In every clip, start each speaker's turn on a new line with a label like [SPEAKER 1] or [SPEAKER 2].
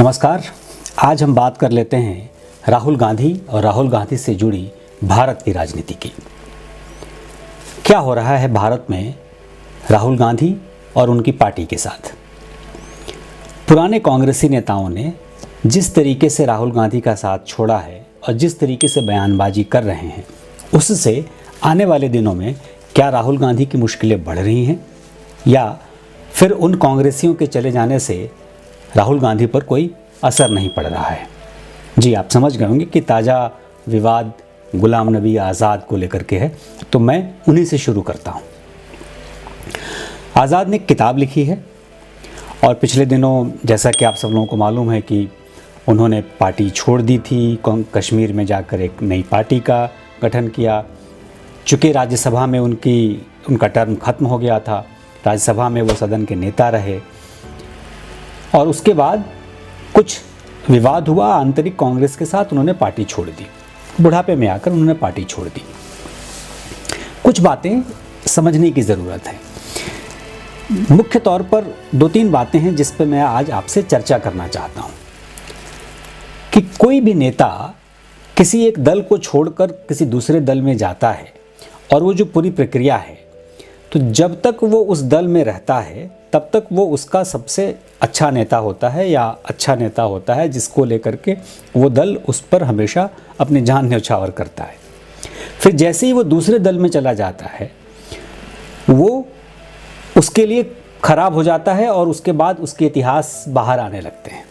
[SPEAKER 1] नमस्कार। आज हम बात कर लेते हैं राहुल गांधी और राहुल गांधी से जुड़ी भारत की राजनीति की। क्या हो रहा है भारत में राहुल गांधी और उनकी पार्टी के साथ। पुराने कांग्रेसी नेताओं ने जिस तरीके से राहुल गांधी का साथ छोड़ा है और जिस तरीके से बयानबाजी कर रहे हैं, उससे आने वाले दिनों में क्या राहुल गांधी की मुश्किलें बढ़ रही हैं या फिर उन कांग्रेसियों के चले जाने से राहुल गांधी पर कोई असर नहीं पड़ रहा है। जी, आप समझ गए होंगे कि ताज़ा विवाद गुलाम नबी आज़ाद को लेकर के है, तो मैं उन्हीं से शुरू करता हूँ। आज़ाद ने एक किताब लिखी है और पिछले दिनों जैसा कि आप सब लोगों को मालूम है कि उन्होंने पार्टी छोड़ दी थी, कश्मीर में जाकर एक नई पार्टी का गठन किया। चूँकि राज्यसभा में उनका टर्म ख़त्म हो गया था, राज्यसभा में वो सदन के नेता रहे और उसके बाद कुछ विवाद हुआ आंतरिक कांग्रेस के साथ, उन्होंने पार्टी छोड़ दी। बुढ़ापे में आकर उन्होंने पार्टी छोड़ दी। कुछ बातें समझने की ज़रूरत है। मुख्य तौर पर 2-3 बातें हैं जिस पर मैं आज आपसे चर्चा करना चाहता हूं कि कोई भी नेता किसी एक दल को छोड़कर किसी दूसरे दल में जाता है और वो जो पूरी प्रक्रिया है, तो जब तक वो उस दल में रहता है तब तक वो उसका सबसे अच्छा नेता होता है या अच्छा नेता होता है, जिसको लेकर के वो दल उस पर हमेशा अपनी जान न्यौछावर करता है। फिर जैसे ही वो दूसरे दल में चला जाता है, वो उसके लिए खराब हो जाता है और उसके बाद उसके इतिहास बाहर आने लगते हैं।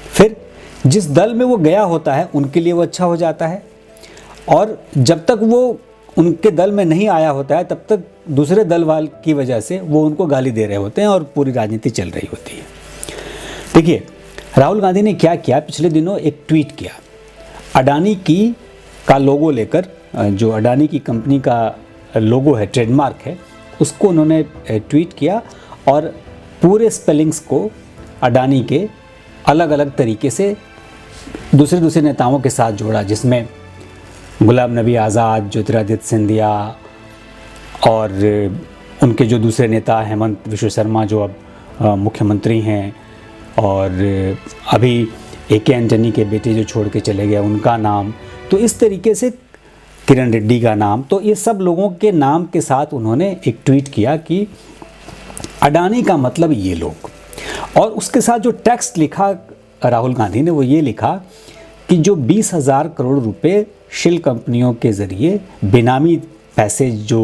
[SPEAKER 1] फिर जिस दल में वो गया होता है उनके लिए वो अच्छा हो जाता है और जब तक वो उनके दल में नहीं आया होता है तब तक दूसरे दल वाल की वजह से वो उनको गाली दे रहे होते हैं और पूरी राजनीति चल रही होती है। देखिए, राहुल गांधी ने क्या किया, पिछले दिनों एक ट्वीट किया अडानी का लोगो लेकर, जो अडानी की कंपनी का लोगो है, ट्रेडमार्क है, उसको उन्होंने ट्वीट किया और पूरे स्पेलिंग्स को अडानी के अलग अलग तरीके से दूसरे नेताओं के साथ जोड़ा, जिसमें गुलाम नबी आज़ाद, ज्योतिरादित्य सिंधिया और उनके जो दूसरे नेता हेमंत विश्व शर्मा जो अब मुख्यमंत्री हैं, और अभी AK एंटनी के बेटे जो छोड़ के चले गए उनका नाम, तो इस तरीके से किरण रेड्डी का नाम, तो ये सब लोगों के नाम के साथ उन्होंने एक ट्वीट किया कि अडानी का मतलब ये लोग। और उसके साथ जो टेक्स्ट लिखा राहुल गांधी ने वो ये लिखा कि जो 20,000 करोड़ रुपए शिल कंपनियों के ज़रिए बेनामी पैसे जो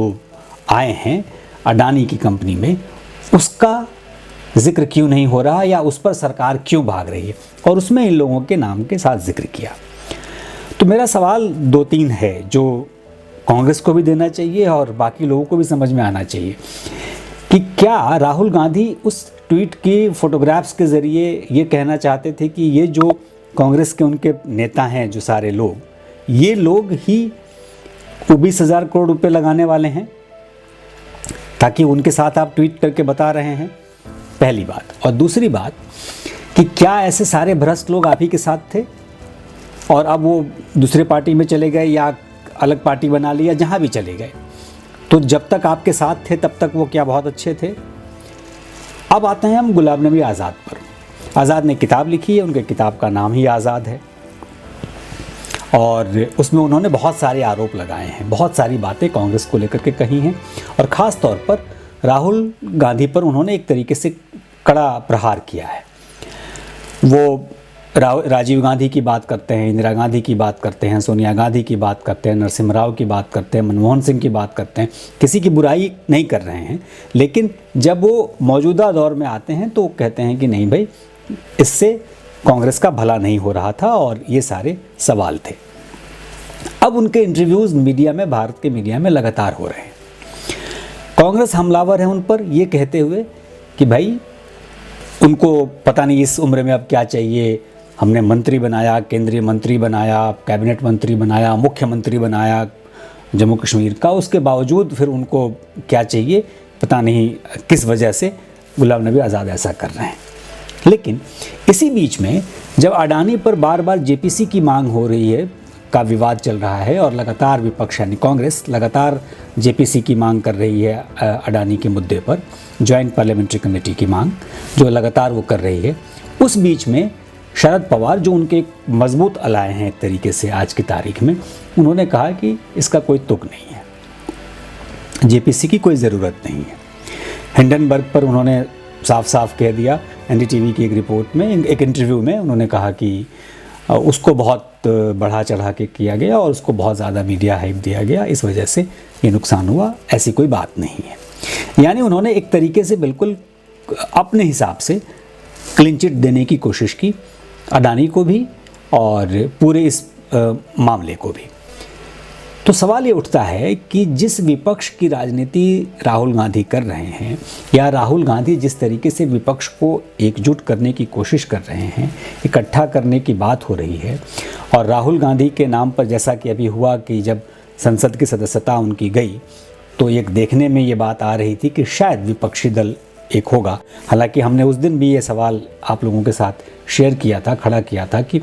[SPEAKER 1] आए हैं अडानी की कंपनी में, उसका जिक्र क्यों नहीं हो रहा या उस पर सरकार क्यों भाग रही है, और उसमें इन लोगों के नाम के साथ जिक्र किया। तो मेरा सवाल 2-3 है जो कांग्रेस को भी देना चाहिए और बाकी लोगों को भी समझ में आना चाहिए कि क्या राहुल गांधी उस ट्वीट की फोटोग्राफ्स के ज़रिए ये कहना चाहते थे कि ये जो कांग्रेस के उनके नेता हैं, जो सारे लोग, ये लोग ही 20,000 करोड़ रुपए लगाने वाले हैं, ताकि उनके साथ आप ट्वीट करके बता रहे हैं, पहली बात। और दूसरी बात कि क्या ऐसे सारे भ्रष्ट लोग आप ही के साथ थे और अब वो दूसरे पार्टी में चले गए या अलग पार्टी बना ली या जहाँ भी चले गए, तो जब तक आपके साथ थे तब तक वो क्या बहुत अच्छे थे। अब आते हैं हम गुलाम नबी आज़ाद पर। आज़ाद ने किताब लिखी है, उनके किताब का नाम ही आज़ाद है और उसमें उन्होंने बहुत सारे आरोप लगाए हैं, बहुत सारी बातें कांग्रेस को लेकर के कही हैं और ख़ास तौर पर राहुल गांधी पर उन्होंने एक तरीके से कड़ा प्रहार किया है। वो राजीव गांधी की बात करते हैं, इंदिरा गांधी की बात करते हैं, सोनिया गांधी की बात करते हैं, नरसिम्हा राव की बात करते हैं, मनमोहन सिंह की बात करते हैं। किसी की बुराई नहीं कर रहे हैं, लेकिन जब वो मौजूदा दौर में आते हैं तो कहते हैं कि नहीं भाई, इससे कांग्रेस का भला नहीं हो रहा था और ये सारे सवाल थे। अब उनके इंटरव्यूज़ मीडिया में, भारत के मीडिया में लगातार हो रहे हैं। कांग्रेस हमलावर है उन पर, ये कहते हुए कि भाई उनको पता नहीं इस उम्र में अब क्या चाहिए, हमने मंत्री बनाया, केंद्रीय मंत्री बनाया, कैबिनेट मंत्री बनाया, मुख्यमंत्री बनाया जम्मू कश्मीर का, उसके बावजूद फिर उनको क्या चाहिए, पता नहीं किस वजह से गुलाम नबी आज़ाद ऐसा कर रहे हैं। लेकिन इसी बीच में जब अडानी पर बार बार JPC की मांग हो रही है, का विवाद चल रहा है और लगातार विपक्ष यानी कांग्रेस लगातार JPC की मांग कर रही है अडानी के मुद्दे पर, जॉइंट पार्लियामेंट्री कमेटी की मांग जो लगातार वो कर रही है, उस बीच में शरद पवार, जो उनके मजबूत अलाय हैं एक तरीके से आज की तारीख में, उन्होंने कहा कि इसका कोई तुक नहीं है, जेपीसी की कोई ज़रूरत नहीं है। हिंडनबर्ग पर उन्होंने साफ साफ कह दिया, एनडीटीवी की एक रिपोर्ट में, एक इंटरव्यू में उन्होंने कहा कि उसको बहुत बढ़ा चढ़ा के किया गया और उसको बहुत ज़्यादा मीडिया हाइप दिया गया, इस वजह से ये नुकसान हुआ, ऐसी कोई बात नहीं है। यानी उन्होंने एक तरीके से बिल्कुल अपने हिसाब से क्लीन चिट देने की कोशिश की, अडानी को भी और पूरे इस मामले को भी। तो सवाल ये उठता है कि जिस विपक्ष की राजनीति राहुल गांधी कर रहे हैं, या राहुल गांधी जिस तरीके से विपक्ष को एकजुट करने की कोशिश कर रहे हैं, इकट्ठा करने की बात हो रही है, और राहुल गांधी के नाम पर जैसा कि अभी हुआ कि जब संसद की सदस्यता उनकी गई तो एक देखने में ये बात आ रही थी कि शायद विपक्षी दल एक होगा। हालांकि हमने उस दिन भी ये सवाल आप लोगों के साथ शेयर किया था, खड़ा किया था कि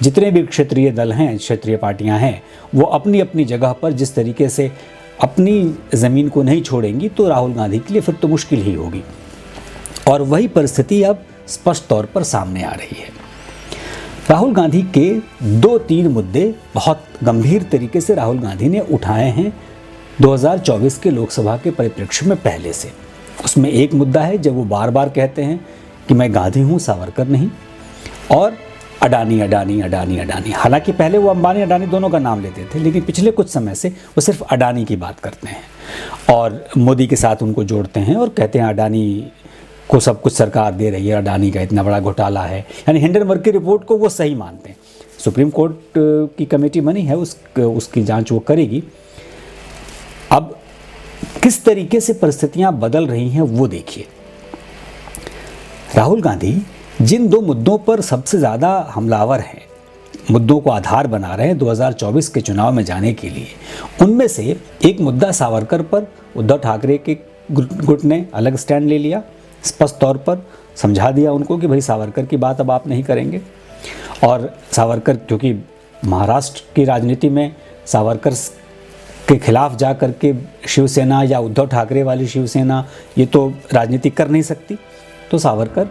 [SPEAKER 1] जितने भी क्षेत्रीय दल हैं, क्षेत्रीय पार्टियां हैं, वो अपनी अपनी जगह पर जिस तरीके से अपनी ज़मीन को नहीं छोड़ेंगी तो राहुल गांधी के लिए फिर तो मुश्किल ही होगी। और वही परिस्थिति अब स्पष्ट तौर पर सामने आ रही है। राहुल गांधी के 2-3 मुद्दे बहुत गंभीर तरीके से राहुल गांधी ने उठाए हैं 2024 के लोकसभा के परिप्रेक्ष्य में पहले से। उसमें एक मुद्दा है जब वो बार बार कहते हैं कि मैं गांधी हूँ, सावरकर नहीं, और अडानी अडानी अडानी अडानी। हालांकि पहले वो अंबानी अडानी दोनों का नाम लेते थे, लेकिन पिछले कुछ समय से वो सिर्फ अडानी की बात करते हैं और मोदी के साथ उनको जोड़ते हैं और कहते हैं अडानी को सब कुछ सरकार दे रही है, अडानी का इतना बड़ा घोटाला है। यानी हिंडनबर्ग की रिपोर्ट को वो सही मानते हैं। सुप्रीम कोर्ट की कमेटी बनी है, उसकी जांच वो करेगी। अब किस तरीके से परिस्थितियां बदल रही हैं वो देखिए। राहुल गांधी जिन 2 मुद्दों पर सबसे ज़्यादा हमलावर हैं, मुद्दों को आधार बना रहे हैं 2024 के चुनाव में जाने के लिए, उनमें से एक मुद्दा सावरकर पर उद्धव ठाकरे के गुट ने अलग स्टैंड ले लिया, स्पष्ट तौर पर समझा दिया उनको कि भाई सावरकर की बात अब आप नहीं करेंगे। और सावरकर, क्योंकि महाराष्ट्र की राजनीति में सावरकर के खिलाफ जा कर के शिवसेना या उद्धव ठाकरे वाली शिवसेना ये तो राजनीति कर नहीं सकती, तो सावरकर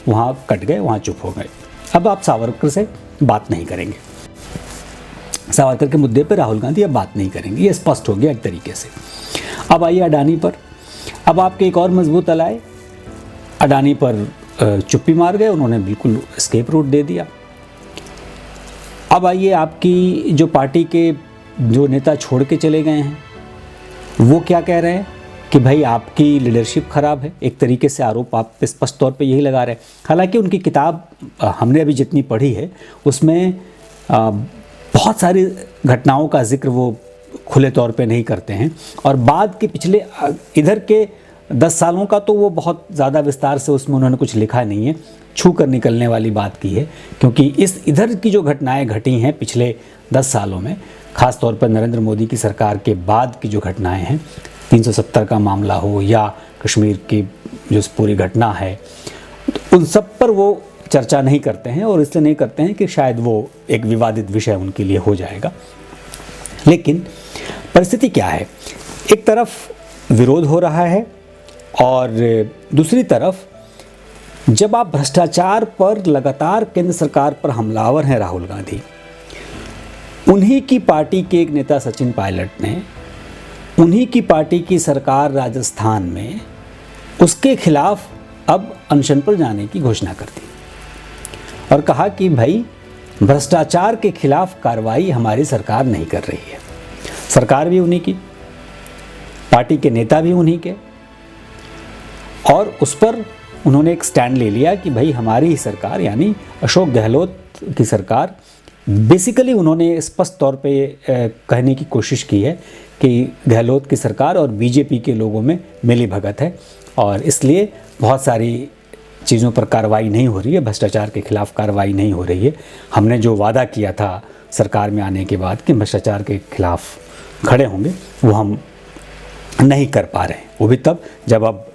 [SPEAKER 1] वहाँ कट गए, वहाँ चुप हो गए। अब आप सावरकर से बात नहीं करेंगे, सावरकर के मुद्दे पर राहुल गांधी अब बात नहीं करेंगे, ये स्पष्ट हो गया एक तरीके से। अब आइए अडानी पर। अब आपके एक और मजबूत अलाय अडानी पर चुप्पी मार गए, उन्होंने बिल्कुल एस्केप रूट दे दिया। अब आइए आपकी जो पार्टी के जो नेता छोड़ के चले गए हैं, वो क्या कह रहे हैं कि भाई आपकी लीडरशिप ख़राब है। एक तरीके से आरोप आप पे स्पष्ट तौर पे यही लगा रहे हैं। हालांकि उनकी किताब हमने अभी जितनी पढ़ी है उसमें बहुत सारी घटनाओं का जिक्र वो खुले तौर पे नहीं करते हैं, और बाद के पिछले इधर के 10 सालों का तो वो बहुत ज़्यादा विस्तार से उसमें उन्होंने कुछ लिखा नहीं है, छू कर निकलने वाली बात की है। क्योंकि इस इधर की जो घटनाएं घटी हैं पिछले 10 सालों में, ख़ास तौर पर नरेंद्र मोदी की सरकार के बाद की जो घटनाएं हैं, 370 का मामला हो या कश्मीर की जो पूरी घटना है, तो उन सब पर वो चर्चा नहीं करते हैं, और इसलिए नहीं करते हैं कि शायद वो एक विवादित विषय उनके लिए हो जाएगा। लेकिन परिस्थिति क्या है, एक तरफ विरोध हो रहा है और दूसरी तरफ जब आप भ्रष्टाचार पर लगातार केंद्र सरकार पर हमलावर हैं राहुल गांधी, उन्हीं की पार्टी के एक नेता सचिन पायलट ने उन्हीं की पार्टी की सरकार राजस्थान में उसके खिलाफ अब अनशन पर जाने की घोषणा कर दी और कहा कि भाई भ्रष्टाचार के खिलाफ कार्रवाई हमारी सरकार नहीं कर रही है। सरकार भी उन्हीं की, पार्टी के नेता भी उन्हीं के, और उस पर उन्होंने एक स्टैंड ले लिया कि भाई हमारी ही सरकार, यानी अशोक गहलोत की सरकार। बेसिकली उन्होंने स्पष्ट तौर पे कहने की कोशिश की है कि गहलोत की सरकार और बीजेपी के लोगों में मिली भगत है और इसलिए बहुत सारी चीज़ों पर कार्रवाई नहीं हो रही है, भ्रष्टाचार के खिलाफ कार्रवाई नहीं हो रही है। हमने जो वादा किया था सरकार में आने के बाद कि भ्रष्टाचार के खिलाफ खड़े होंगे, वो हम नहीं कर पा रहे हैं, वो भी तब जब अब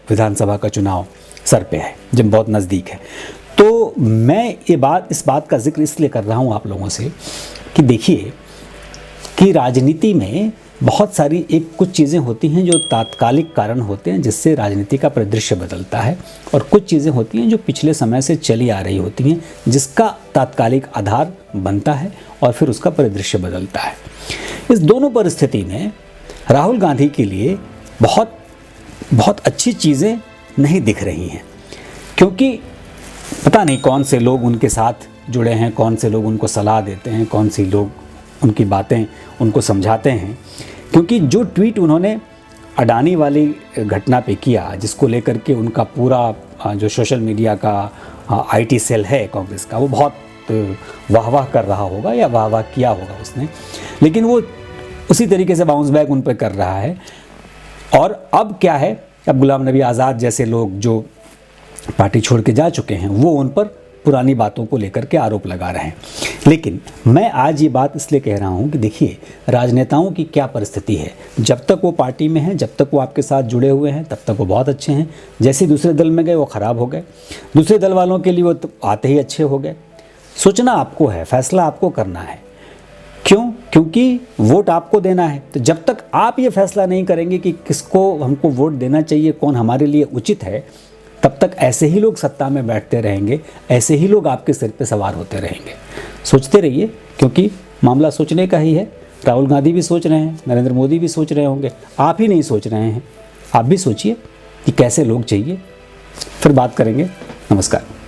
[SPEAKER 1] विधानसभा का चुनाव सर पे है, जब बहुत नज़दीक है। तो मैं इस बात का जिक्र इसलिए कर रहा हूँ आप लोगों से कि देखिए कि राजनीति में बहुत सारी एक कुछ चीज़ें होती हैं जो तात्कालिक कारण होते हैं जिससे राजनीति का परिदृश्य बदलता है, और कुछ चीज़ें होती हैं जो पिछले समय से चली आ रही होती हैं जिसका तात्कालिक आधार बनता है और फिर उसका परिदृश्य बदलता है। इस दोनों परिस्थिति में राहुल गांधी के लिए बहुत बहुत अच्छी चीज़ें नहीं दिख रही हैं, क्योंकि पता नहीं कौन से लोग उनके साथ जुड़े हैं, कौन से लोग उनको सलाह देते हैं, कौन से लोग उनकी बातें उनको समझाते हैं। क्योंकि जो ट्वीट उन्होंने अडानी वाली घटना पे किया, जिसको लेकर के उनका पूरा जो सोशल मीडिया का आईटी सेल है कांग्रेस का, वो बहुत वाह कर रहा होगा या वाह किया होगा उसने, लेकिन वो उसी तरीके से बाउंस बैक उन पर कर रहा है। और अब क्या है, अब गुलाम नबी आज़ाद जैसे लोग जो पार्टी छोड़ के जा चुके हैं वो उन पर पुरानी बातों को लेकर के आरोप लगा रहे हैं। लेकिन मैं आज ये बात इसलिए कह रहा हूँ कि देखिए राजनेताओं की क्या परिस्थिति है। जब तक वो पार्टी में हैं, जब तक वो आपके साथ जुड़े हुए हैं, तब तक वो बहुत अच्छे हैं। जैसे दूसरे दल में गए वो ख़राब हो गए, दूसरे दल वालों के लिए वो तो आते ही अच्छे हो गए। सोचना आपको है, फैसला आपको करना है। क्यों? क्योंकि वोट आपको देना है। तो जब तक आप ये फैसला नहीं करेंगे कि किसको हमको वोट देना चाहिए, कौन हमारे लिए उचित है, तब तक ऐसे ही लोग सत्ता में बैठते रहेंगे, ऐसे ही लोग आपके सिर पे सवार होते रहेंगे। सोचते रहिए, क्योंकि मामला सोचने का ही है। राहुल गांधी भी सोच रहे हैं, नरेंद्र मोदी भी सोच रहे होंगे, आप ही नहीं सोच रहे हैं। आप भी सोचिए कि कैसे लोग चाहिए। फिर बात करेंगे। नमस्कार।